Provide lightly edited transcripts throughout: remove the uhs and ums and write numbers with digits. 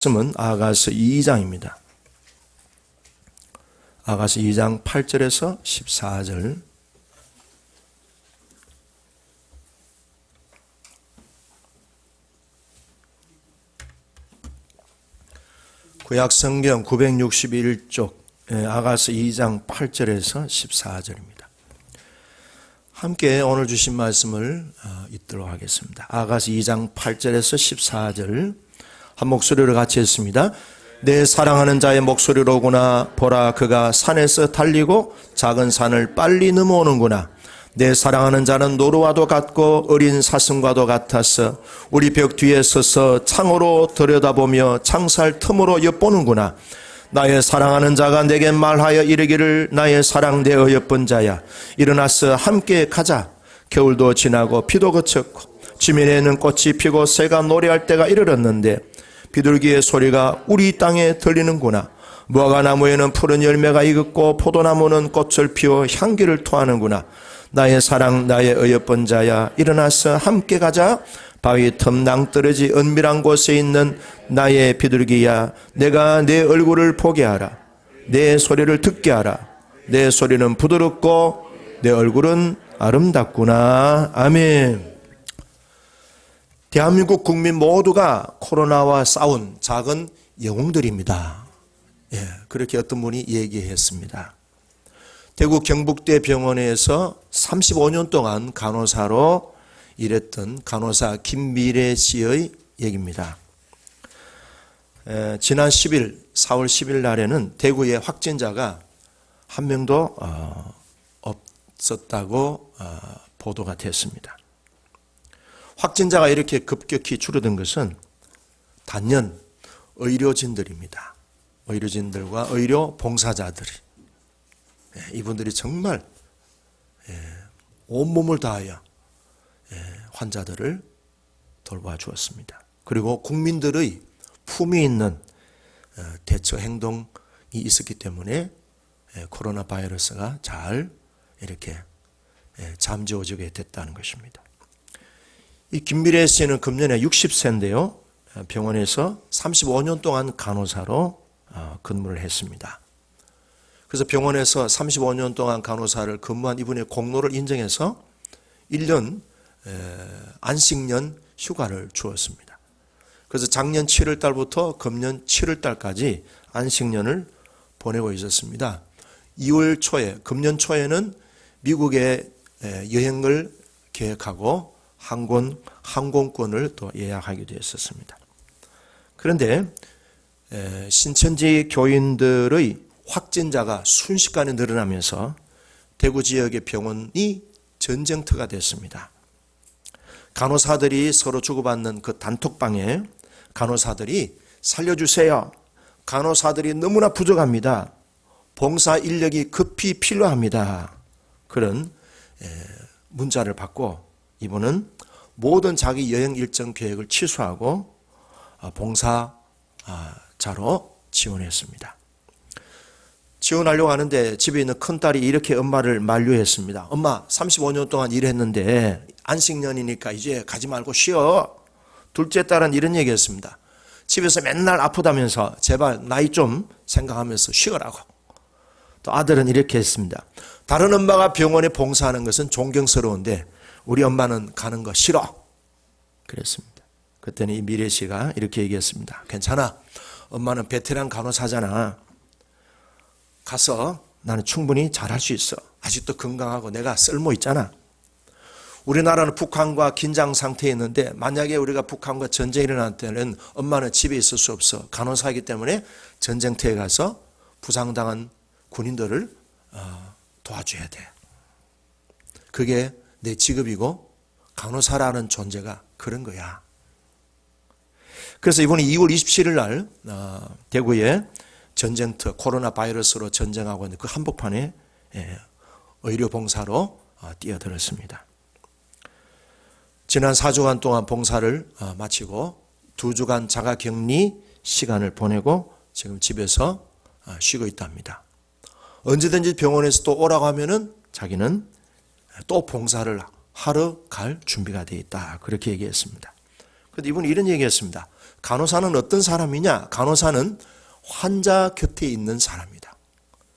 말씀은 아가서 2장입니다. 아가서 2장 8절에서 14절. 구약 성경 961쪽 아가서 2장 8절에서 14절입니다. 함께 오늘 주신 말씀을 읽도록 하겠습니다. 아가서 2장 8절에서 14절 한 목소리로 같이 했습니다. 내 사랑하는 자의 목소리로구나. 보라, 그가 산에서 달리고 작은 산을 빨리 넘어오는구나. 내 사랑하는 자는 노루와도 같고 어린 사슴과도 같아서 우리 벽 뒤에 서서 창으로 들여다보며 창살 틈으로 엿보는구나. 나의 사랑하는 자가 내게 말하여 이르기를, 나의 사랑 내 어여쁜 자야, 일어나서 함께 가자. 겨울도 지나고 비도 그쳤고 지면에는 꽃이 피고 새가 노래할 때가 이르렀는데 비둘기의 소리가 우리 땅에 들리는구나. 무화과나무에는 푸른 열매가 익었고 포도나무는 꽃을 피워 향기를 토하는구나. 나의 사랑 나의 어여쁜 자야, 일어나서 함께 가자. 바위 틈 낭떠러지 은밀한 곳에 있는 나의 비둘기야, 내가 내 얼굴을 보게 하라. 내 소리를 듣게 하라. 내 소리는 부드럽고 내 얼굴은 아름답구나. 아멘. 대한민국 국민 모두가 코로나와 싸운 작은 영웅들입니다. 그렇게 어떤 분이 얘기했습니다. 대구 경북대 병원에서 35년 동안 간호사로 일했던 간호사 김미래 씨의 얘기입니다. 지난 4월 10일 날에는 대구에 확진자가 한 명도 없었다고 보도가 됐습니다. 확진자가 이렇게 급격히 줄어든 것은 단연 의료진들입니다. 의료진들과 의료 봉사자들이, 이분들이 정말 온몸을 다하여 환자들을 돌봐주었습니다. 그리고 국민들의 품위 있는 대처 행동이 있었기 때문에 코로나 바이러스가 잘 이렇게 잠재워지게 됐다는 것입니다. 이 김미래 씨는 금년에 60세인데요. 병원에서 35년 동안 간호사로 근무를 했습니다. 그래서 병원에서 35년 동안 간호사를 근무한 이분의 공로를 인정해서 1년 안식년 휴가를 주었습니다. 그래서 작년 7월 달부터 금년 7월 달까지 안식년을 보내고 있었습니다. 2월 초에, 금년 초에는 미국에 여행을 계획하고 항공권을 또 예약하기도 했었습니다. 그런데 신천지 교인들의 확진자가 순식간에 늘어나면서 대구 지역의 병원이 전쟁터가 됐습니다. 간호사들이 서로 주고받는 그 단톡방에 간호사들이 살려주세요. 간호사들이 너무나 부족합니다. 봉사 인력이 급히 필요합니다. 그런 문자를 받고 이분은 모든 자기 여행 일정 계획을 취소하고 봉사자로 지원했습니다. 지원하려고 하는데 집에 있는 큰딸이 이렇게 엄마를 만류했습니다. 엄마, 35년 동안 일했는데 안식년이니까 이제 가지 말고 쉬어. 둘째 딸은 이런 얘기했습니다. 집에서 맨날 아프다면서 제발 나이 좀 생각하면서 쉬어라고. 또 아들은 이렇게 했습니다. 다른 엄마가 병원에 봉사하는 것은 존경스러운데 우리 엄마는 가는 거 싫어. 그랬습니다. 그랬더니 이 미래 씨가 이렇게 얘기했습니다. 괜찮아. 엄마는 베테랑 간호사잖아. 가서 나는 충분히 잘할 수 있어. 아직도 건강하고 내가 쓸모 있잖아. 우리나라는 북한과 긴장 상태에 있는데 만약에 우리가 북한과 전쟁이 일어날 때는 엄마는 집에 있을 수 없어. 간호사이기 때문에 전쟁터에 가서 부상당한 군인들을 도와줘야 돼. 그게 내 직업이고 간호사라는 존재가 그런 거야. 그래서 이번에 2월 27일 날 대구에 전쟁터 코로나 바이러스로 전쟁하고 있는 그 한복판에 의료봉사로 뛰어들었습니다. 지난 4주간 동안 봉사를 마치고 2주간 자가격리 시간을 보내고 지금 집에서 쉬고 있답니다. 언제든지 병원에서 또 오라고 하면은 자기는 또 봉사를 하러 갈 준비가 되어 있다. 그렇게 얘기했습니다. 그런데 이분이 이런 얘기했습니다. 간호사는 어떤 사람이냐? 간호사는 환자 곁에 있는 사람이다.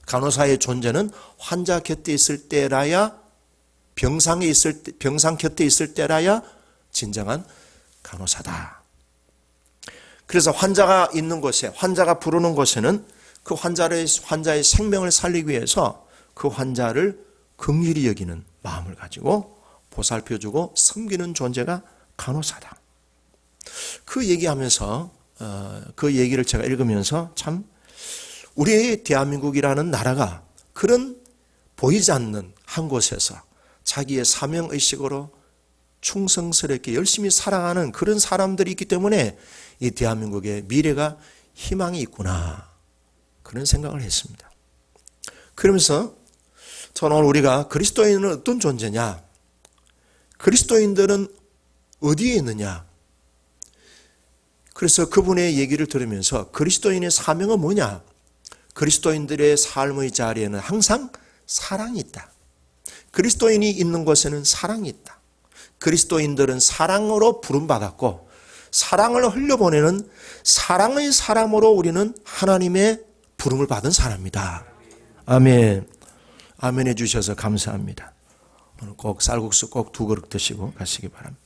간호사의 존재는 환자 곁에 있을 때라야, 병상 곁에 있을 때라야 진정한 간호사다. 그래서 환자가 있는 곳에, 환자가 부르는 곳에는 그 환자의 생명을 살리기 위해서 그 환자를 긍휼히 여기는 마음을 가지고 보살펴주고 섬기는 존재가 간호사다. 그 얘기하면서 그 얘기를 제가 읽으면서 참 우리 대한민국이라는 나라가 그런 보이지 않는 한 곳에서 자기의 사명의식으로 충성스럽게 열심히 살아가는 그런 사람들이 있기 때문에 이 대한민국의 미래가 희망이 있구나, 그런 생각을 했습니다. 그러면서 저는 오늘 우리가 그리스도인은 어떤 존재냐, 그리스도인들은 어디에 있느냐, 그래서 그분의 얘기를 들으면서 그리스도인의 사명은 뭐냐, 그리스도인들의 삶의 자리에는 항상 사랑이 있다. 그리스도인이 있는 곳에는 사랑이 있다. 그리스도인들은 사랑으로 부름받았고 사랑을 흘려보내는 사랑의 사람으로 우리는 하나님의 부름을 받은 사람이다. 아멘. 아멘 해주셔서 감사합니다. 오늘 꼭 쌀국수 꼭 2그릇 드시고 가시기 바랍니다.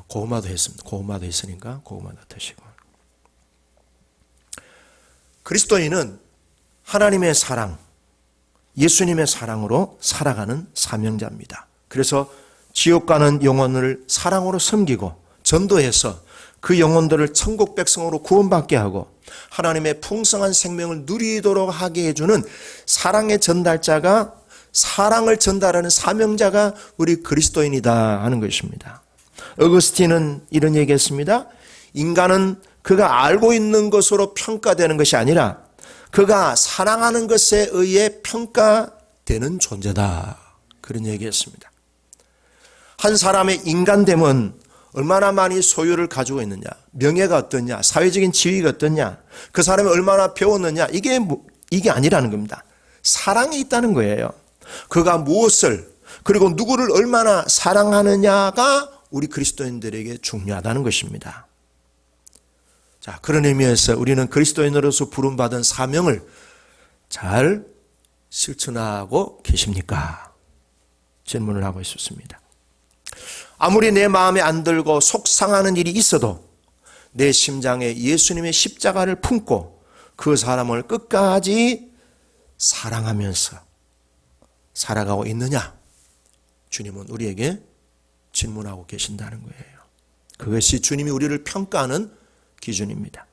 고구마도 했습니다. 고구마도 있으니까 고구마도 드시고. 그리스도인은 하나님의 사랑, 예수님의 사랑으로 살아가는 사명자입니다. 그래서 지옥 가는 영혼을 사랑으로 섬기고 전도해서 그 영혼들을 천국 백성으로 구원받게 하고 하나님의 풍성한 생명을 누리도록 하게 해주는 사랑의 전달자가, 사랑을 전달하는 사명자가 우리 그리스도인이다 하는 것입니다. 어거스틴은 이런 얘기했습니다. 인간은 그가 알고 있는 것으로 평가되는 것이 아니라 그가 사랑하는 것에 의해 평가되는 존재다, 그런 얘기했습니다. 한 사람의 인간됨은 얼마나 많이 소유를 가지고 있느냐, 명예가 어떠냐, 사회적인 지위가 어떠냐, 그 사람이 얼마나 배웠느냐, 이게 아니라는 겁니다. 사랑이 있다는 거예요. 그가 무엇을, 그리고 누구를 얼마나 사랑하느냐가 우리 그리스도인들에게 중요하다는 것입니다. 자, 그런 의미에서 우리는 그리스도인으로서 부름받은 사명을 잘 실천하고 계십니까? 질문을 하고 있었습니다. 아무리 내 마음에 안 들고 속상하는 일이 있어도 내 심장에 예수님의 십자가를 품고 그 사람을 끝까지 사랑하면서 살아가고 있느냐? 주님은 우리에게 질문하고 계신다는 거예요. 그것이 주님이 우리를 평가하는 기준입니다.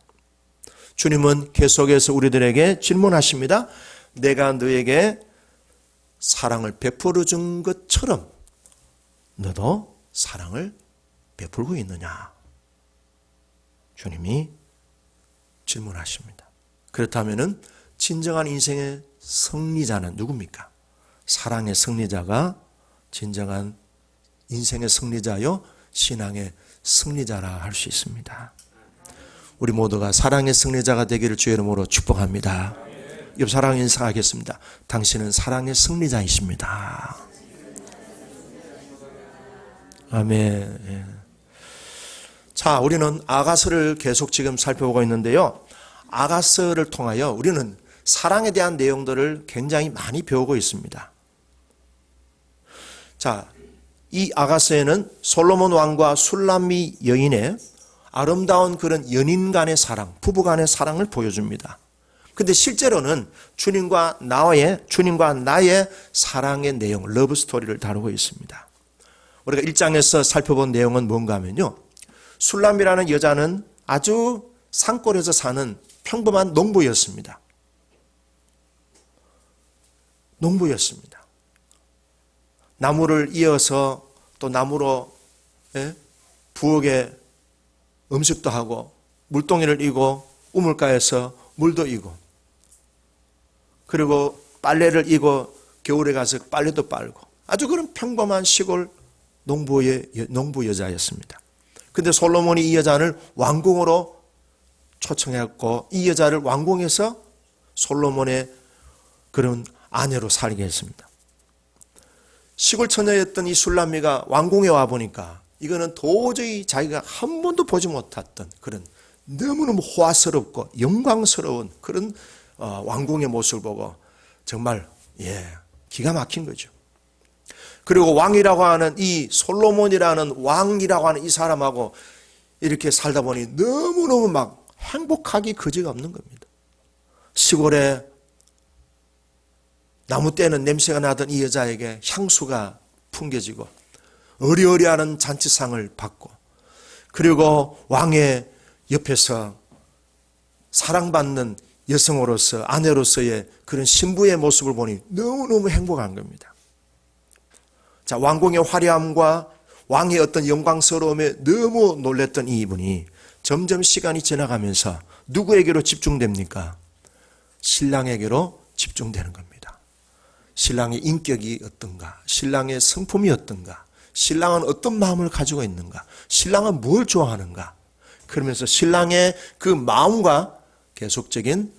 주님은 계속해서 우리들에게 질문하십니다. 내가 너에게 사랑을 베풀어 준 것처럼 너도 사랑을 베풀고 있느냐? 주님이 질문하십니다. 그렇다면 진정한 인생의 승리자는 누굽니까? 사랑의 승리자가 진정한 인생의 승리자요, 신앙의 승리자라 할 수 있습니다. 우리 모두가 사랑의 승리자가 되기를 주의 이름으로 축복합니다. 옆 사랑 인사하겠습니다. 당신은 사랑의 승리자이십니다. 아멘. 자, 우리는 아가서를 계속 지금 살펴보고 있는데요. 아가서를 통하여 우리는 사랑에 대한 내용들을 굉장히 많이 배우고 있습니다. 자, 이 아가서에는 솔로몬 왕과 술람미 여인의 아름다운 그런 연인 간의 사랑, 부부 간의 사랑을 보여줍니다. 근데 실제로는 주님과 나의 사랑의 내용, 러브 스토리를 다루고 있습니다. 우리가 1장에서 살펴본 내용은 뭔가 하면요, 술람이라는 여자는 아주 산골에서 사는 평범한 농부였습니다. 나무를 이어서 또 나무로 부엌에 음식도 하고 물동이를 이고 우물가에서 물도 이고 그리고 빨래를 이고 겨울에 가서 빨래도 빨고 아주 그런 평범한 시골 농부 여자였습니다. 근데 솔로몬이 이 여자를 왕궁으로 초청했고 이 여자를 왕궁에서 솔로몬의 그런 아내로 살게 했습니다. 시골 처녀였던 이 술람미가 왕궁에 와 보니까 이거는 도저히 자기가 한 번도 보지 못했던 그런 너무너무 호화스럽고 영광스러운 그런 왕궁의 모습을 보고 정말 기가 막힌 거죠. 그리고 왕이라고 하는 이 솔로몬이라는 왕이라고 하는 이 사람하고 이렇게 살다 보니 너무너무 막 행복하기 그지가 없는 겁니다. 시골에 나무 떼는 냄새가 나던 이 여자에게 향수가 풍겨지고 어리어리하는 잔치상을 받고 그리고 왕의 옆에서 사랑받는 여성으로서 아내로서의 그런 신부의 모습을 보니 너무너무 행복한 겁니다. 자, 왕궁의 화려함과 왕의 어떤 영광스러움에 너무 놀랬던 이분이 점점 시간이 지나가면서 누구에게로 집중됩니까? 신랑에게로 집중되는 겁니다. 신랑의 인격이 어떤가? 신랑의 성품이 어떤가? 신랑은 어떤 마음을 가지고 있는가? 신랑은 뭘 좋아하는가? 그러면서 신랑의 그 마음과 계속적인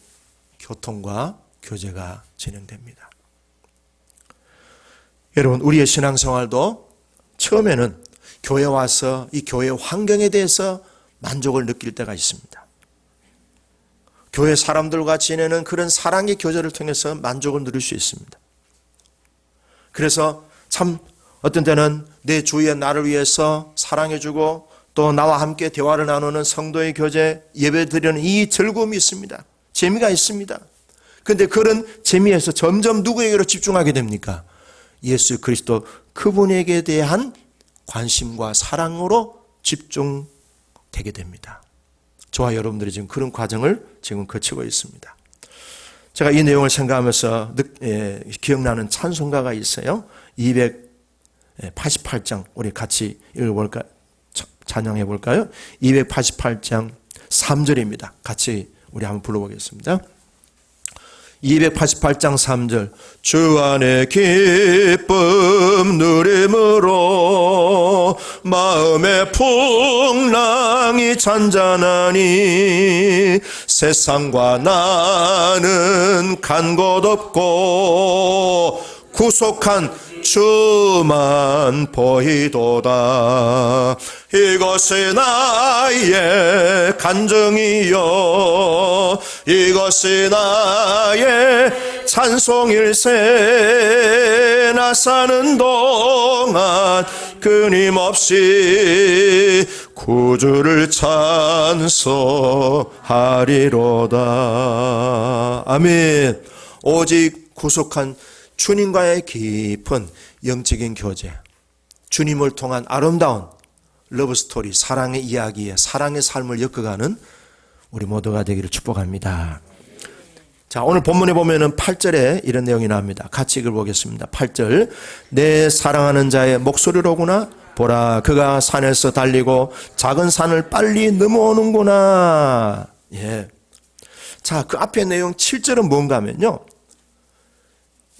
교통과 교제가 진행됩니다. 여러분, 우리의 신앙생활도 처음에는 교회 와서 이 교회 환경에 대해서 만족을 느낄 때가 있습니다. 교회 사람들과 지내는 그런 사랑의 교제를 통해서 만족을 누릴 수 있습니다. 그래서 참 어떤 때는 내 주위에 나를 위해서 사랑해주고 또 나와 함께 대화를 나누는 성도의 교제, 예배드리는 이 즐거움이 있습니다. 재미가 있습니다. 그런데 그런 재미에서 점점 누구에게로 집중하게 됩니까? 예수 그리스도 그분에게 대한 관심과 사랑으로 집중되게 됩니다. 저와 여러분들이 지금 그런 과정을 지금 거치고 있습니다. 제가 이 내용을 생각하면서 기억나는 찬송가가 있어요. 288장 우리 같이 읽어볼까요? 찬양해 볼까요? 288장 3절입니다. 같이 우리 한번 불러보겠습니다. 288장 3절 주 안에 기쁨 누림으로 마음의 풍랑이 잔잔하니 세상과 나는 간 곳 없고 구속한 주만 보이도다. 이것이 나의 간증이요 이것이 나의 찬송일세. 나 사는 동안 끊임없이 구주를 찬송하리로다. 아멘. 오직 구속한 주님과의 깊은 영적인 교제, 주님을 통한 아름다운 러브스토리, 사랑의 이야기에 사랑의 삶을 엮어가는 우리 모두가 되기를 축복합니다. 자, 오늘 본문에 보면은 8절에 이런 내용이 나옵니다. 같이 읽어보겠습니다. 8절 내 사랑하는 자의 목소리로구나. 보라 그가 산에서 달리고 작은 산을 빨리 넘어오는구나. 자, 그 앞에 내용 7절은 뭔가 하면요,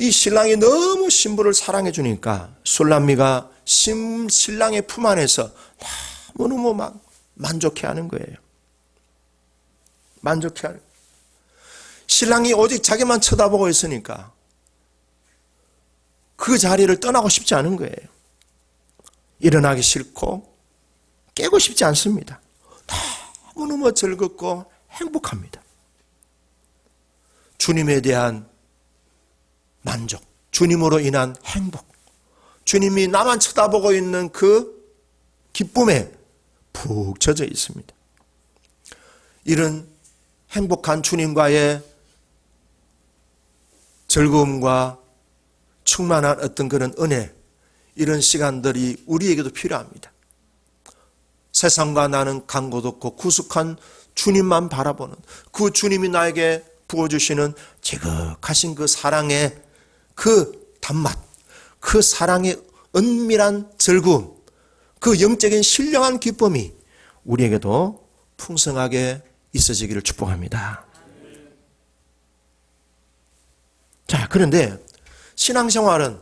이 신랑이 너무 신부를 사랑해 주니까 술람미가 신랑의 품 안에서 너무너무 막 만족해하는 거예요. 만족해하는. 신랑이 오직 자기만 쳐다보고 있으니까 그 자리를 떠나고 싶지 않은 거예요. 일어나기 싫고 깨고 싶지 않습니다. 너무너무 즐겁고 행복합니다. 주님에 대한 만족, 주님으로 인한 행복, 주님이 나만 쳐다보고 있는 그 기쁨에 푹 젖어 있습니다. 이런 행복한 주님과의 즐거움과 충만한 어떤 그런 은혜, 이런 시간들이 우리에게도 필요합니다. 세상과 나는 간 곳 없고 구속한 주님만 바라보는 그 주님이 나에게 부어주시는 지극하신 그 사랑의 그 단맛, 그 사랑의 은밀한 즐거움, 그 영적인 신령한 기쁨이 우리에게도 풍성하게 있어지기를 축복합니다. 자, 그런데 신앙생활은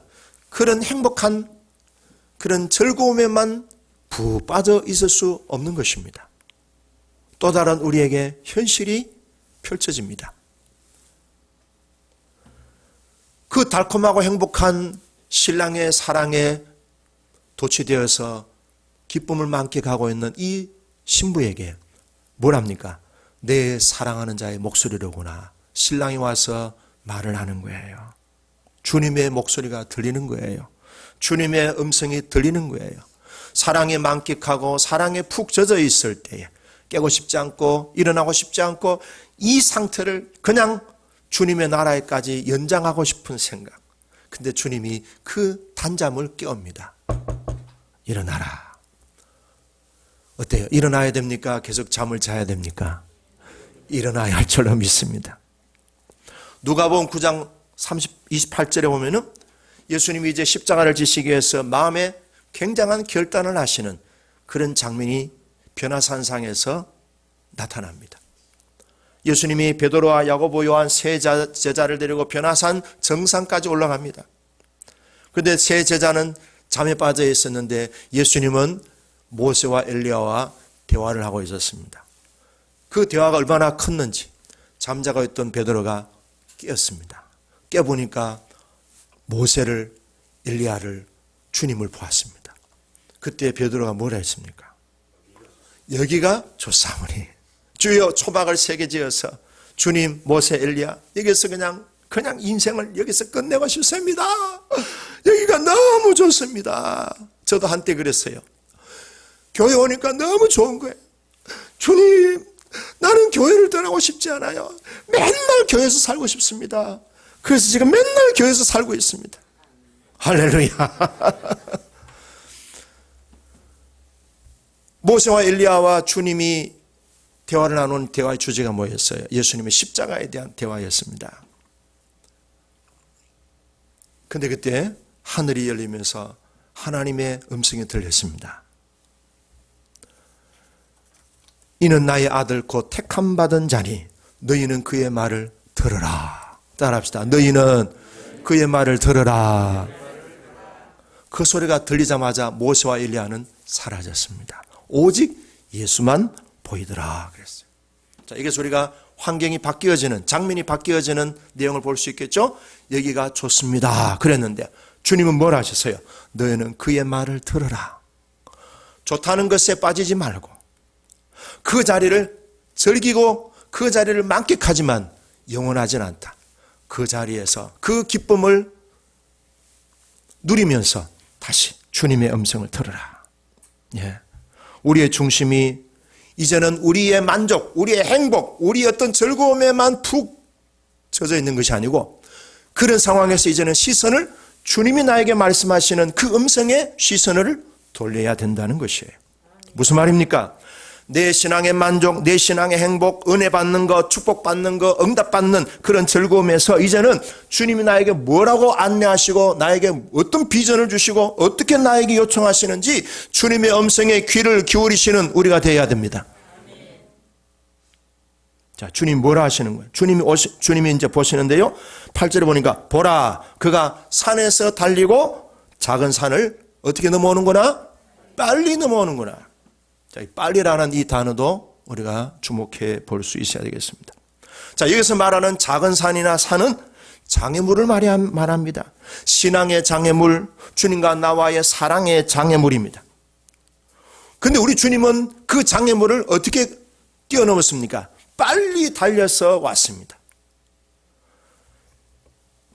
그런 행복한 그런 즐거움에만 푹 빠져 있을 수 없는 것입니다. 또 다른 우리에게 현실이 펼쳐집니다. 그 달콤하고 행복한 신랑의 사랑에 도취되어서 기쁨을 만끽하고 있는 이 신부에게 뭘 합니까? 내 사랑하는 자의 목소리로구나. 신랑이 와서 말을 하는 거예요. 주님의 목소리가 들리는 거예요. 주님의 음성이 들리는 거예요. 사랑에 만끽하고 사랑에 푹 젖어 있을 때에 깨고 싶지 않고 일어나고 싶지 않고 이 상태를 그냥 주님의 나라에까지 연장하고 싶은 생각. 근데 주님이 그 단잠을 깨웁니다. 일어나라. 어때요? 일어나야 됩니까? 계속 잠을 자야 됩니까? 일어나야 할 줄로 믿습니다. 누가복음 9장 28절에 보면은 예수님이 이제 십자가를 지시기 위해서 마음에 굉장한 결단을 하시는 그런 장면이 변화산상에서 나타납니다. 예수님이 베드로와 야고보 요한 세 제자를 데리고 변화산 정상까지 올라갑니다. 그런데 세 제자는 잠에 빠져 있었는데 예수님은 모세와 엘리야와 대화를 하고 있었습니다. 그 대화가 얼마나 컸는지 잠자고 있던 베드로가 깨었습니다. 깨보니까 모세를, 엘리야를, 주님을 보았습니다. 그때 베드로가 뭐라 했습니까? 여기가 좋사오니 주여 초박을 3개 지어서 주님, 모세, 엘리야 여기서 그냥 인생을 여기서 끝내고 싶습니다. 여기가 너무 좋습니다. 저도 한때 그랬어요. 교회 오니까 너무 좋은 거예요. 주님, 나는 교회를 떠나고 싶지 않아요. 맨날 교회에서 살고 싶습니다. 그래서 지금 맨날 교회에서 살고 있습니다. 할렐루야. 모세와 엘리야와 주님이 대화를 나눈 대화의 주제가 뭐였어요? 예수님의 십자가에 대한 대화였습니다. 근데 그때 하늘이 열리면서 하나님의 음성이 들렸습니다. 이는 나의 아들 곧 택함받은 자니 너희는 그의 말을 들으라. 따라합시다. 너희는 그의 말을 들으라. 그 소리가 들리자마자 모세와 엘리야는 사라졌습니다. 오직 예수만 보이더라 그랬어요. 자, 이게 소리가 환경이 바뀌어지는, 장면이 바뀌어지는 내용을 볼 수 있겠죠? 여기가 좋습니다 그랬는데 주님은 뭘 하셨어요? 너희는 그의 말을 들으라. 좋다는 것에 빠지지 말고 그 자리를 즐기고 그 자리를 만끽하지만 영원하진 않다. 그 자리에서 그 기쁨을 누리면서 다시 주님의 음성을 들으라. 예. 우리의 중심이 이제는 우리의 만족, 우리의 행복, 우리의 어떤 즐거움에만 푹 젖어 있는 것이 아니고 그런 상황에서 이제는 시선을 주님이 나에게 말씀하시는 그 음성에 시선을 돌려야 된다는 것이에요. 무슨 말입니까? 내 신앙의 만족, 내 신앙의 행복, 은혜 받는 것, 축복 받는 것, 응답 받는 그런 즐거움에서 이제는 주님이 나에게 뭐라고 안내하시고 나에게 어떤 비전을 주시고 어떻게 나에게 요청하시는지 주님의 음성에 귀를 기울이시는 우리가 되어야 됩니다. 자, 주님 뭐라 하시는 거예요? 주님이 이제 보시는데요. 8절에 보니까 보라, 그가 산에서 달리고 작은 산을 어떻게 넘어오는구나? 빨리 넘어오는구나. 자, 빨리라는 이 단어도 우리가 주목해 볼 수 있어야 되겠습니다. 자, 여기서 말하는 작은 산이나 산은 장애물을 말합니다. 신앙의 장애물, 주님과 나와의 사랑의 장애물입니다. 그런데 우리 주님은 그 장애물을 어떻게 뛰어넘었습니까? 빨리 달려서 왔습니다.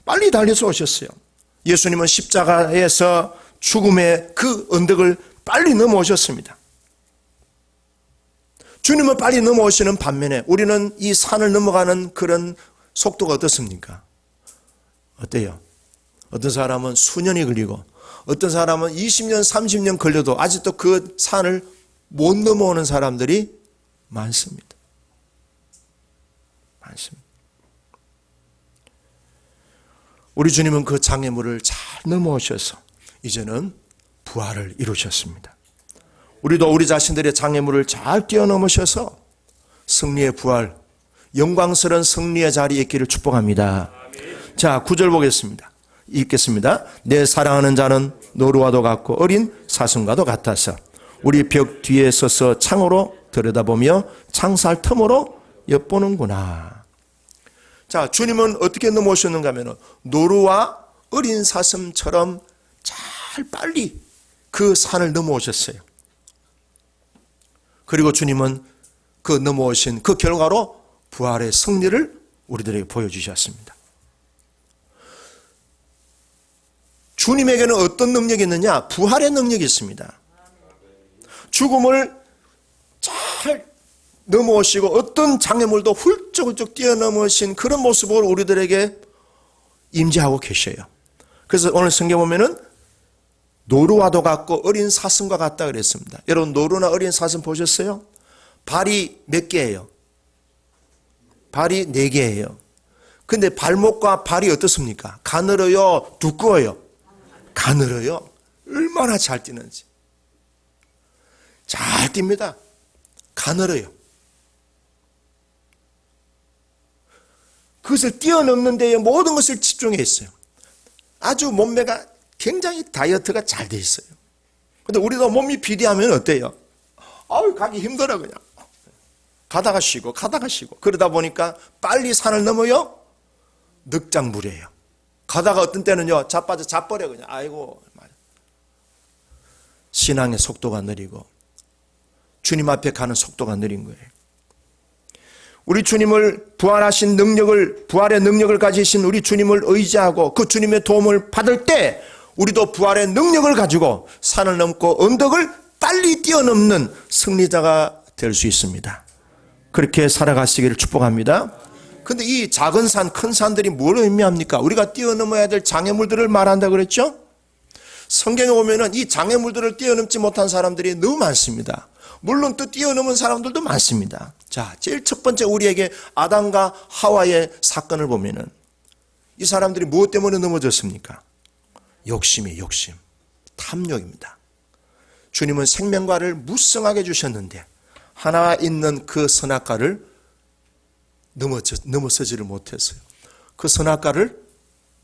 빨리 달려서 오셨어요. 예수님은 십자가에서 죽음의 그 언덕을 빨리 넘어오셨습니다. 주님은 빨리 넘어오시는 반면에 우리는 이 산을 넘어가는 그런 속도가 어떻습니까? 어때요? 어떤 사람은 수년이 걸리고 어떤 사람은 20년, 30년 걸려도 아직도 그 산을 못 넘어오는 사람들이 많습니다. 많습니다. 우리 주님은 그 장애물을 잘 넘어오셔서 이제는 부활을 이루셨습니다. 우리도 우리 자신들의 장애물을 잘 뛰어넘으셔서 승리의 부활, 영광스러운 승리의 자리에 있기를 축복합니다. 자, 9절 보겠습니다. 읽겠습니다. 내 사랑하는 자는 노루와도 같고 어린 사슴과도 같아서 우리 벽 뒤에 서서 창으로 들여다보며 창살 틈으로 엿보는구나. 자, 주님은 어떻게 넘어오셨는가 하면 노루와 어린 사슴처럼 잘 빨리 그 산을 넘어오셨어요. 그리고 주님은 그 넘어오신 그 결과로 부활의 승리를 우리들에게 보여주셨습니다. 주님에게는 어떤 능력이 있느냐? 부활의 능력이 있습니다. 죽음을 잘 넘어오시고 어떤 장애물도 훌쩍훌쩍 뛰어넘으신 그런 모습을 우리들에게 임재하고 계셔요. 그래서 오늘 성경 보면은 노루와도 같고 어린 사슴과 같다 그랬습니다. 여러분, 노루나 어린 사슴 보셨어요? 발이 몇 개예요? 발이 4개예요. 근데 발목과 발이 어떻습니까? 가늘어요? 두꺼워요? 가늘어요. 얼마나 잘 뛰는지. 잘 뜁니다. 가늘어요. 그것을 뛰어넘는 데에 모든 것을 집중해 있어요. 아주 몸매가 굉장히 다이어트가 잘 돼 있어요. 근데 우리도 몸이 비대하면 어때요? 가기 힘들어 그냥. 가다가 쉬고 가다가 쉬고 그러다 보니까 빨리 산을 넘어요. 늑장물이에요. 가다가 어떤 때는요 자빠져 자버려 그냥. 아이고. 신앙의 속도가 느리고 주님 앞에 가는 속도가 느린 거예요. 우리 주님을 부활하신 능력을, 부활의 능력을 가지신 우리 주님을 의지하고 그 주님의 도움을 받을 때 우리도 부활의 능력을 가지고 산을 넘고 언덕을 빨리 뛰어넘는 승리자가 될 수 있습니다. 그렇게 살아가시기를 축복합니다. 근데 이 작은 산, 큰 산들이 뭘 의미합니까? 우리가 뛰어넘어야 될 장애물들을 말한다 그랬죠? 성경에 보면은 이 장애물들을 뛰어넘지 못한 사람들이 너무 많습니다. 물론 또 뛰어넘은 사람들도 많습니다. 자, 제일 첫 번째 우리에게 아담과 하와의 사건을 보면은 이 사람들이 무엇 때문에 넘어졌습니까? 욕심이에요, 욕심. 탐욕입니다. 주님은 생명과를 무성하게 주셨는데 하나 있는 그 선악과를 넘어서지를 못했어요. 그 선악과를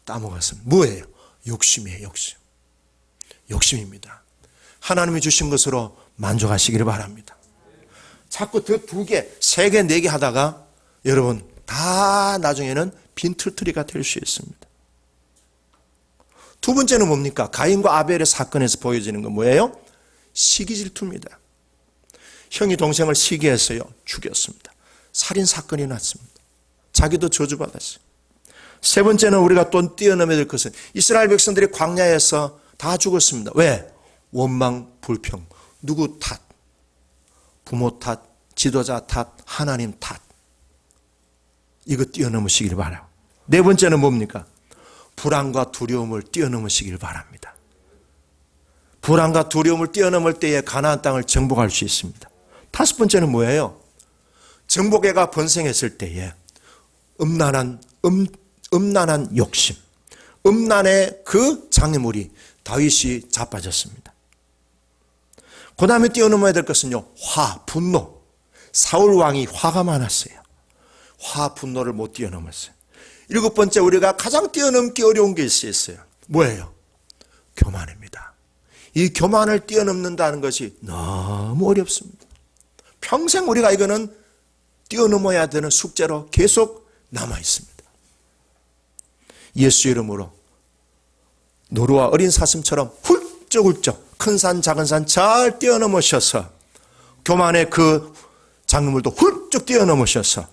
따먹었습니다. 뭐예요? 욕심이에요, 욕심. 욕심입니다. 하나님이 주신 것으로 만족하시기를 바랍니다. 자꾸 더 2개, 3개, 4개 하다가 여러분 다 나중에는 빈털터리가 될 수 있습니다. 두 번째는 뭡니까? 가인과 아벨의 사건에서 보여지는 건 뭐예요? 시기질투입니다. 형이 동생을 시기해서요 죽였습니다. 살인사건이 났습니다. 자기도 저주받았어요. 세 번째는 우리가 또 뛰어넘어야 될 것은 이스라엘 백성들이 광야에서 다 죽었습니다. 왜? 원망, 불평. 누구 탓? 부모 탓, 지도자 탓, 하나님 탓. 이거 뛰어넘으시길 바라요. 네 번째는 뭡니까? 불안과 두려움을 뛰어넘으시길 바랍니다. 불안과 두려움을 뛰어넘을 때에 가나안 땅을 정복할 수 있습니다. 5번째는 뭐예요? 정복애가 번성했을 때에 음란한 욕심, 음란의 그 장애물이 다윗이 자빠졌습니다. 그 다음에 뛰어넘어야 될 것은요, 분노. 사울 왕이 화가 많았어요. 분노를 못 뛰어넘었어요. 7번째, 우리가 가장 뛰어넘기 어려운 게 있어요. 뭐예요? 교만입니다. 이 교만을 뛰어넘는다는 것이 너무 어렵습니다. 평생 우리가 이거는 뛰어넘어야 되는 숙제로 계속 남아 있습니다. 예수 이름으로 노루와 어린 사슴처럼 훌쩍훌쩍 큰 산 작은 산 잘 뛰어넘으셔서 교만의 그 장애물도 훌쩍 뛰어넘으셔서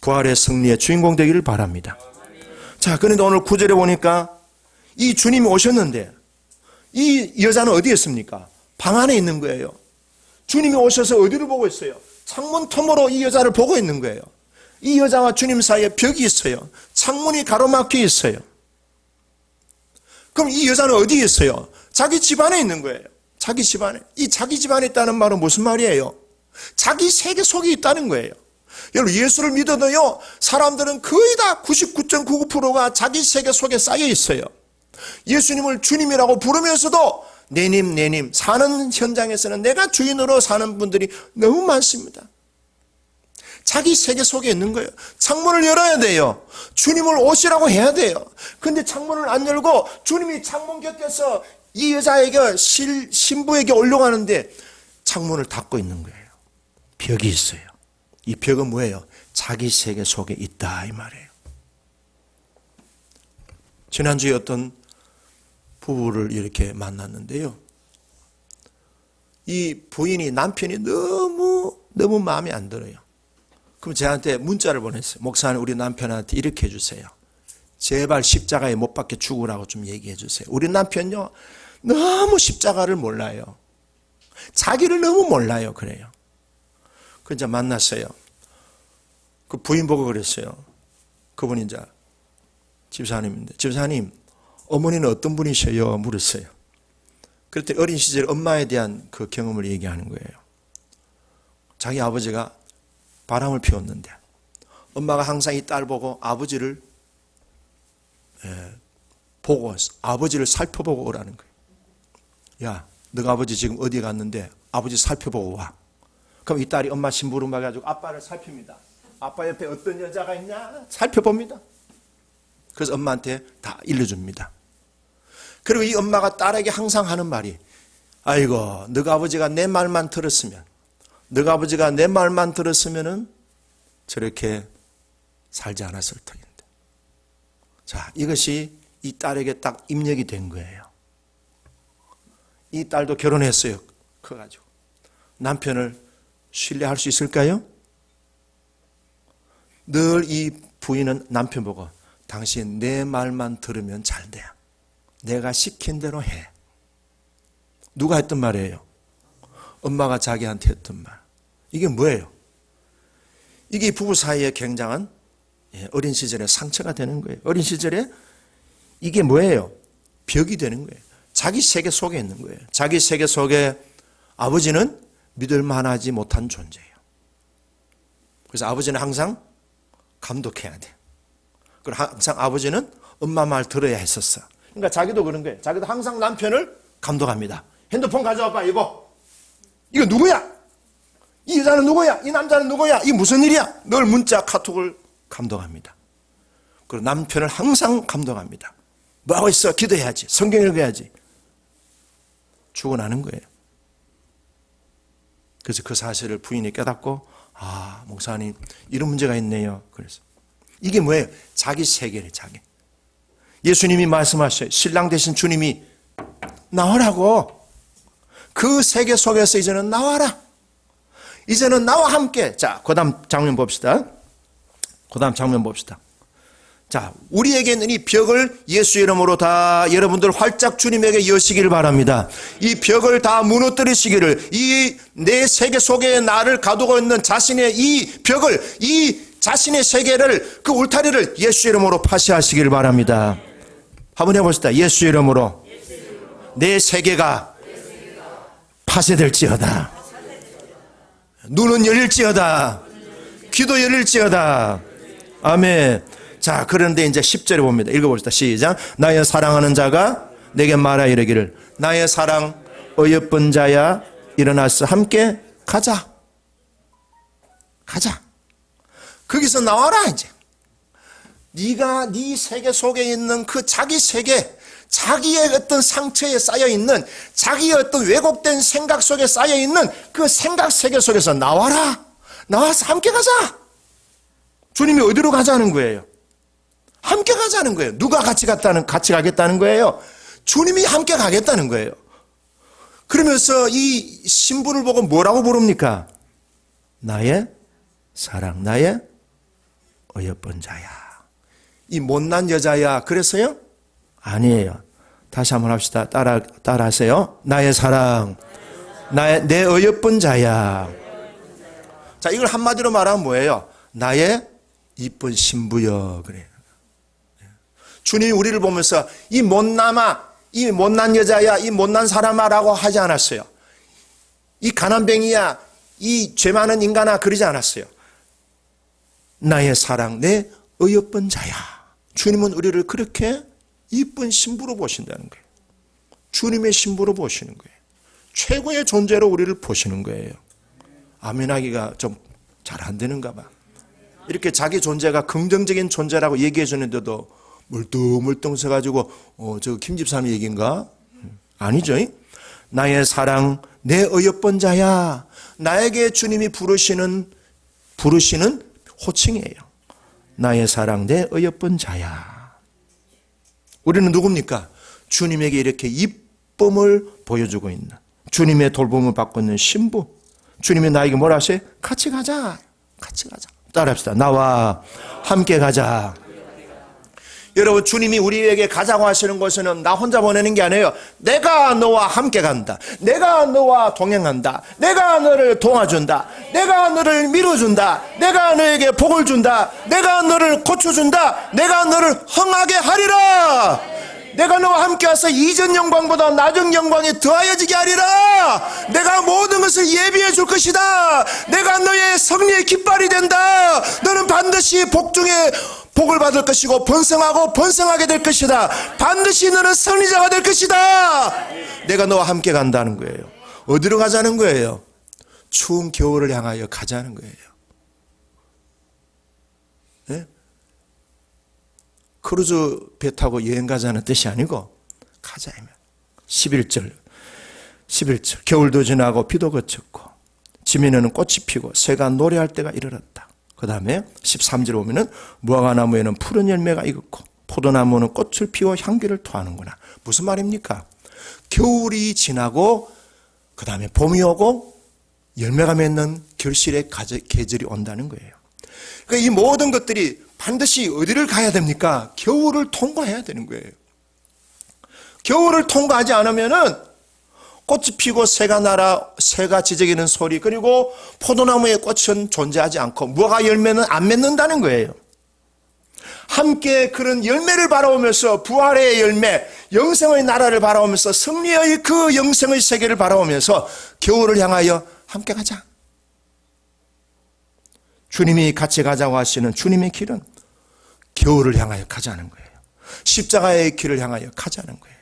부활의 승리의 주인공 되기를 바랍니다. 자, 그런데 오늘 9절에 보니까 이 주님이 오셨는데 이 여자는 어디에 있습니까? 방 안에 있는 거예요. 주님이 오셔서 어디를 보고 있어요? 창문 틈으로 이 여자를 보고 있는 거예요. 이 여자와 주님 사이에 벽이 있어요. 창문이 가로막혀 있어요. 그럼 이 여자는 어디에 있어요? 자기 집안에 있는 거예요. 자기 집안에. 이 자기 집안에 있다는 말은 무슨 말이에요? 자기 세계 속에 있다는 거예요. 여러분, 예수를 믿어도요, 사람들은 거의 다 99.99%가 자기 세계 속에 쌓여 있어요. 예수님을 주님이라고 부르면서도 내님 사는 현장에서는 내가 주인으로 사는 분들이 너무 많습니다. 자기 세계 속에 있는 거예요. 창문을 열어야 돼요. 주님을 오시라고 해야 돼요. 근데 창문을 안 열고 주님이 창문 곁에서 이 여자에게 신부에게 올려가는데 창문을 닫고 있는 거예요. 벽이 있어요. 이 벽은 뭐예요? 자기 세계 속에 있다 이 말이에요. 지난주에 어떤 부부를 이렇게 만났는데요. 이 부인이 남편이 너무 너무 마음에 안 들어요. 그럼 저한테 문자를 보냈어요. 목사님, 우리 남편한테 이렇게 해주세요. 제발 십자가에 못 박혀 죽으라고 좀 얘기해 주세요. 우리 남편요, 너무 십자가를 몰라요. 자기를 너무 몰라요. 그래요. 그 이제 만났어요. 그 부인 보고 그랬어요. 그분이 이제 집사님인데, 집사님, 어머니는 어떤 분이셔요? 물었어요. 그랬더니 어린 시절 엄마에 대한 그 경험을 얘기하는 거예요. 자기 아버지가 바람을 피웠는데 엄마가 항상 이 딸 보고 아버지를 보고 아버지를 살펴보고 오라는 거예요. 야, 너가 아버지 지금 어디 갔는데 아버지 살펴보고 와. 그럼 이 딸이 엄마 심부름 받아가지고 아빠를 살핍니다. 아빠 옆에 어떤 여자가 있냐? 살펴봅니다. 그래서 엄마한테 다 일러줍니다. 그리고 이 엄마가 딸에게 항상 하는 말이, 아이고, 너가 아버지가 내 말만 들었으면, 너가 아버지가 내 말만 들었으면은 저렇게 살지 않았을 터인데. 자, 이것이 이 딸에게 딱 입력이 된 거예요. 이 딸도 결혼했어요. 커가지고. 남편을 신뢰할 수 있을까요? 늘 이 부인은 남편 보고, 당신 내 말만 들으면 잘 돼. 내가 시킨 대로 해. 누가 했던 말이에요? 엄마가 자기한테 했던 말. 이게 뭐예요? 이게 부부 사이에 굉장한 어린 시절에 상처가 되는 거예요. 어린 시절에 이게 뭐예요? 벽이 되는 거예요. 자기 세계 속에 있는 거예요. 자기 세계 속에 아버지는 믿을 만하지 못한 존재예요. 그래서 아버지는 항상 감독해야 돼. 그리고 항상 아버지는 엄마 말 들어야 했었어. 그러니까 자기도 그런 거예요. 자기도 항상 남편을 감독합니다. 핸드폰 가져와봐, 이거 누구야? 이 여자는 누구야? 이 남자는 누구야? 이 무슨 일이야? 늘 문자, 카톡을 감독합니다. 그리고 남편을 항상 감독합니다. 뭐하고 있어? 기도해야지. 성경 읽어야지. 죽어나는 거예요. 그래서 그 사실을 부인이 깨닫고, 아, 목사님, 이런 문제가 있네요. 그래서 이게 뭐예요? 자기 세계래, 자기. 예수님이 말씀하셔요. 신랑 되신 주님이 나오라고. 그 세계 속에서 이제는 나와라. 이제는 나와 함께. 자, 그 다음 장면 봅시다. 자, 우리에게는 이 벽을 예수 이름으로 다 여러분들 활짝 주님에게 여시기를 바랍니다. 이 벽을 다 무너뜨리시기를, 이 내 세계 속에 나를 가두고 있는 자신의 이 벽을, 이 자신의 세계를, 그 울타리를 예수 이름으로 파쇄하시기를 바랍니다. 한번 해봅시다. 예수 이름으로 내 세계가 파쇄될지어다. 눈은 열릴지어다. 귀도 열릴지어다. 아멘. 자, 그런데 이제 10절에 봅니다. 읽어봅시다. 시작. 나의 사랑하는 자가 내게 말하 이르기를, 나의 사랑 어여쁜 자야, 일어나서 함께 가자. 거기서 나와라. 이제 네가 네 세계 속에 있는 그 자기 세계, 자기의 어떤 상처에 쌓여있는, 자기의 어떤 왜곡된 생각 속에 쌓여있는 그 생각 세계 속에서 나와라. 나와서 함께 가자. 주님이 어디로 가자는 거예요? 함께 가자는 거예요. 누가 같이 가겠다는 거예요? 주님이 함께 가겠다는 거예요. 그러면서 이 신부를 보고 뭐라고 부릅니까? 나의 사랑, 나의 어여쁜 자야. 이 못난 여자야. 그래서요? 아니에요. 다시 한번 합시다. 따라하세요. 나의 사랑, 내 어여쁜 자야. 자, 이걸 한마디로 말하면 뭐예요? 나의 이쁜 신부여. 그래요. 주님이 우리를 보면서 이 못남아, 이 못난 여자야, 이 못난 사람아라고 하지 않았어요. 이 가난뱅이야, 이 죄 많은 인간아, 그러지 않았어요. 나의 사랑, 내 어여쁜 자야. 주님은 우리를 그렇게 이쁜 신부로 보신다는 거예요. 주님의 신부로 보시는 거예요. 최고의 존재로 우리를 보시는 거예요. 아멘하기가 좀 잘 안 되는가 봐. 이렇게 자기 존재가 긍정적인 존재라고 얘기해 주는데도 물뚱물뚱 서가지고 저 김 집사님 얘기인가? 아니죠. 나의 사랑, 내 어여쁜 자야. 나에게 주님이 부르시는 호칭이에요. 나의 사랑, 내 어여쁜 자야. 우리는 누굽니까? 주님에게 이렇게 이쁨을 보여주고 있는, 주님의 돌봄을 받고 있는 신부, 주님이 나에게 뭐라 하세요? 같이 가자. 같이 가자. 따라합시다. 나와 함께 가자. 여러분, 주님이 우리에게 가자고 하시는 것은 나 혼자 보내는 게 아니에요. 내가 너와 함께 간다. 내가 너와 동행한다. 내가 너를 도와준다. 내가 너를 밀어준다. 내가 너에게 복을 준다. 내가 너를 고쳐준다. 내가 너를 흥하게 하리라. 내가 너와 함께 와서 이전 영광보다 낮은 영광이 더하여지게 하리라. 내가 모든 것을 예비해 줄 것이다. 내가 너의 승리의 깃발이 된다. 너는 반드시 복중에 복을 받을 것이고 번성하고 번성하게 될 것이다. 반드시 너는 승리자가 될 것이다. 내가 너와 함께 간다는 거예요. 어디로 가자는 거예요? 추운 겨울을 향하여 가자는 거예요. 네? 크루즈 배 타고 여행 가자는 뜻이 아니고 가자이면 11절 겨울도 지나고 비도 그쳤고 지면에는 꽃이 피고 새가 노래할 때가 이르렀다. 그 다음에 13절 보면은 무화과나무에는 푸른 열매가 익었고 포도나무는 꽃을 피워 향기를 토하는구나. 무슨 말입니까? 겨울이 지나고 그 다음에 봄이 오고 열매가 맺는 결실의 계절이 온다는 거예요. 그러니까 이 모든 것들이 반드시 어디를 가야 됩니까? 겨울을 통과해야 되는 거예요. 겨울을 통과하지 않으면은 꽃이 피고 새가 지저귀는 소리, 그리고 포도나무의 꽃은 존재하지 않고 무화과 열매는 안 맺는다는 거예요. 함께 그런 열매를 바라오면서 부활의 열매, 영생의 나라를 바라오면서 승리의 그 영생의 세계를 바라오면서 겨울을 향하여 함께 가자. 주님이 같이 가자고 하시는 주님의 길은 겨울을 향하여 가자는 거예요. 십자가의 길을 향하여 가자는 거예요.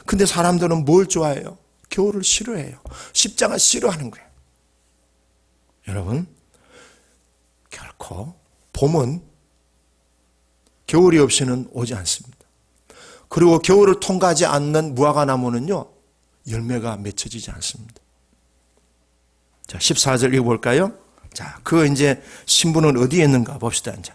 근데 사람들은 뭘 좋아해요? 겨울을 싫어해요. 십자가 싫어하는 거예요. 여러분, 결코 봄은 겨울이 없이는 오지 않습니다. 그리고 겨울을 통과하지 않는 무화과나무는요, 열매가 맺혀지지 않습니다. 자, 14절 읽어볼까요? 자, 이제 신부는 어디에 있는가 봅시다. 이제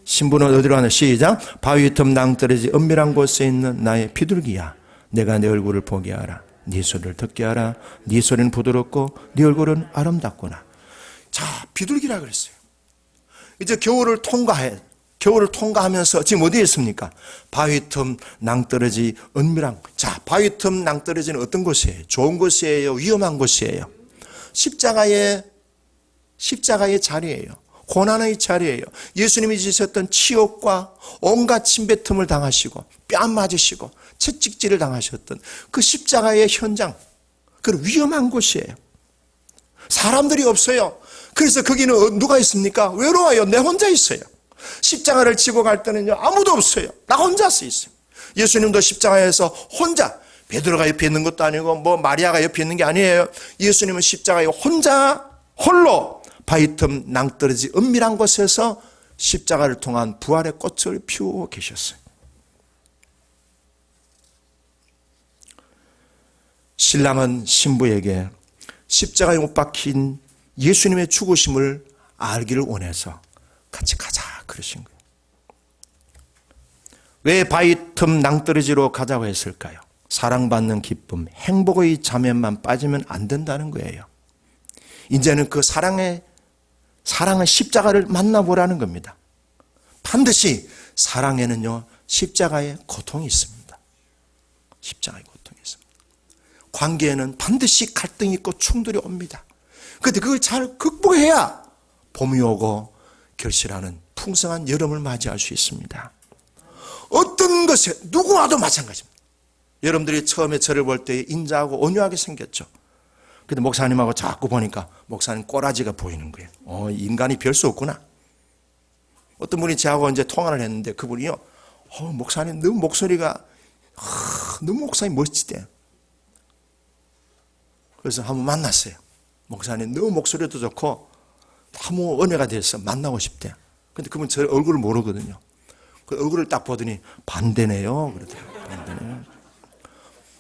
신부는 어디로 가나? 시작. 바위 틈 낭떠러지 은밀한 곳에 있는 나의 비둘기야, 내가 내 얼굴을 보게 하라. 네 소리를 듣게 하라. 네 소리는 부드럽고 네 얼굴은 아름답구나. 자, 비둘기라 그랬어요. 이제 겨울을 통과하면서 지금 어디에 있습니까? 바위 틈 낭떠러지 은밀한. 자, 바위 틈 낭떠러지는 어떤 곳이에요? 좋은 곳이에요? 위험한 곳이에요? 십자가의 자리예요. 고난의 자리예요. 예수님이 지셨던 치욕과 온갖 침뱉음을 당하시고 뺨 맞으시고 채찍질을 당하셨던 그 십자가의 현장, 그 위험한 곳이에요. 사람들이 없어요. 그래서 거기는 누가 있습니까? 외로워요. 내 혼자 있어요. 십자가를 지고 갈 때는요, 아무도 없어요. 나 혼자서 있어요. 예수님도 십자가에서 혼자, 베드로가 옆에 있는 것도 아니고 마리아가 옆에 있는 게 아니에요. 예수님은 십자가에 홀로 바위 틈 낭떠러지 은밀한 곳에서 십자가를 통한 부활의 꽃을 피우고 계셨어요. 신랑은 신부에게 십자가에 못 박힌 예수님의 죽으심을 알기를 원해서 같이 가자 그러신 거예요. 왜 바위 틈 낭떠러지로 가자고 했을까요? 사랑받는 기쁨, 행복의 자매만 빠지면 안 된다는 거예요. 이제는 그 사랑의 십자가를 만나보라는 겁니다. 반드시 사랑에는요, 십자가의 고통이 있습니다. 십자가의 고통이 있습니다. 관계에는 반드시 갈등이 있고 충돌이 옵니다. 그런데 그걸 잘 극복해야 봄이 오고 결실하는 풍성한 여름을 맞이할 수 있습니다. 어떤 것에 누구와도 마찬가지입니다. 여러분들이 처음에 저를 볼 때 인자하고 온유하게 생겼죠. 근데 목사님하고 자꾸 보니까 목사님 꼬라지가 보이는 거예요. 인간이 별 수 없구나. 어떤 분이 저하고 이제 통화를 했는데 그분이요, 목사님 너무 목소리가 너무 목사님 멋지대. 그래서 한번 만났어요. 목사님 너무 목소리도 좋고 너무 은혜가 돼서 만나고 싶대. 근데 그분 저 얼굴을 모르거든요. 그 얼굴을 딱 보더니 반대네요 그러더라고요. 반대네요.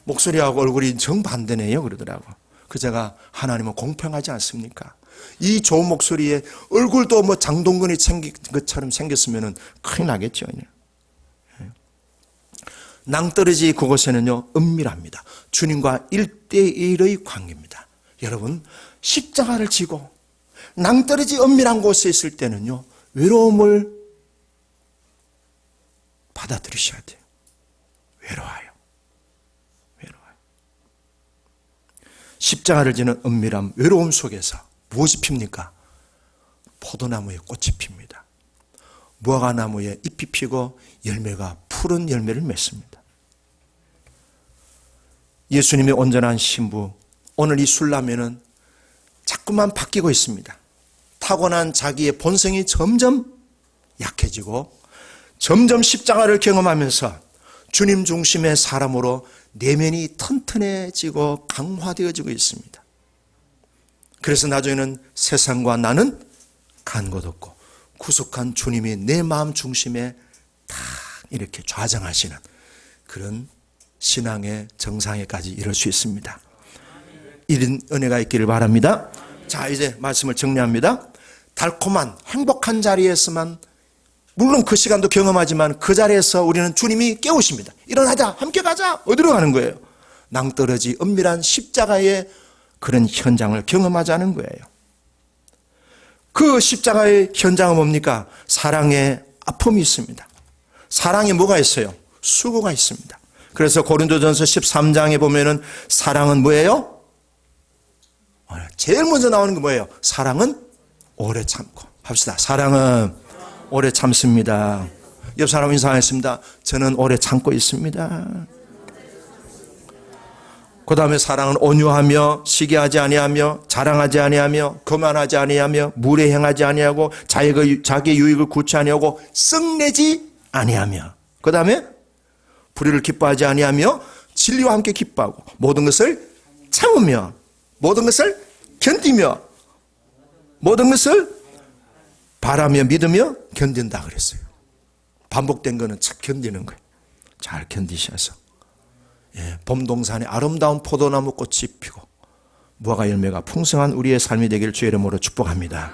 목소리하고 얼굴이 정반대네요 그러더라고. 그 제가 하나님은 공평하지 않습니까? 이 좋은 목소리에 얼굴도 뭐 장동건이 생긴 것처럼 생겼으면 큰일 나겠죠. 낭떠러지 그곳에는요, 은밀합니다. 주님과 1대1의 관계입니다. 여러분, 십자가를 지고 낭떠러지 은밀한 곳에 있을 때는요, 외로움을 받아들이셔야 돼요. 외로워요. 십자가를 지는 은밀한 외로움 속에서 무엇이 핍니까? 포도나무에 꽃이 핍니다. 무화과나무에 잎이 피고 열매가 푸른 열매를 맺습니다. 예수님의 온전한 신부, 오늘 이 술라면은 자꾸만 바뀌고 있습니다. 타고난 자기의 본성이 점점 약해지고 점점 십자가를 경험하면서 주님 중심의 사람으로 내면이 튼튼해지고 강화되어지고 있습니다. 그래서 나중에는 세상과 나는 간 곳 없고 구속한 주님이 내 마음 중심에 딱 이렇게 좌정하시는 그런 신앙의 정상에까지 이를 수 있습니다. 이런 은혜가 있기를 바랍니다. 자, 이제 말씀을 정리합니다. 달콤한 행복한 자리에서만, 물론 그 시간도 경험하지만 그 자리에서 우리는 주님이 깨우십니다. 일어나자, 함께 가자. 어디로 가는 거예요? 낭떠러지 은밀한 십자가의 그런 현장을 경험하자는 거예요. 그 십자가의 현장은 뭡니까? 사랑의 아픔이 있습니다. 사랑에 뭐가 있어요? 수고가 있습니다. 그래서 고린도전서 13장에 보면은 사랑은 뭐예요? 제일 먼저 나오는 게 뭐예요? 사랑은 오래 참고. 합시다. 사랑은 오래 참습니다. 옆 사람 인사하겠습니다. 저는 오래 참고 있습니다. 그 다음에 사랑은 온유하며 시기하지 아니하며 자랑하지 아니하며 거만하지 아니하며 물에 행하지 아니하고 자기 유익을 구치 아니하고 썩내지 아니하며, 그 다음에 불의를 기뻐하지 아니하며 진리와 함께 기뻐하고 모든 것을 참으며 모든 것을 견디며 모든 것을 바라며 믿으며 견딘다 그랬어요. 반복된 거는 참 견디는 거예요. 잘 견디셔서 봄동산에 아름다운 포도나무 꽃이 피고 무화과 열매가 풍성한 우리의 삶이 되기를 주의 이름으로 축복합니다.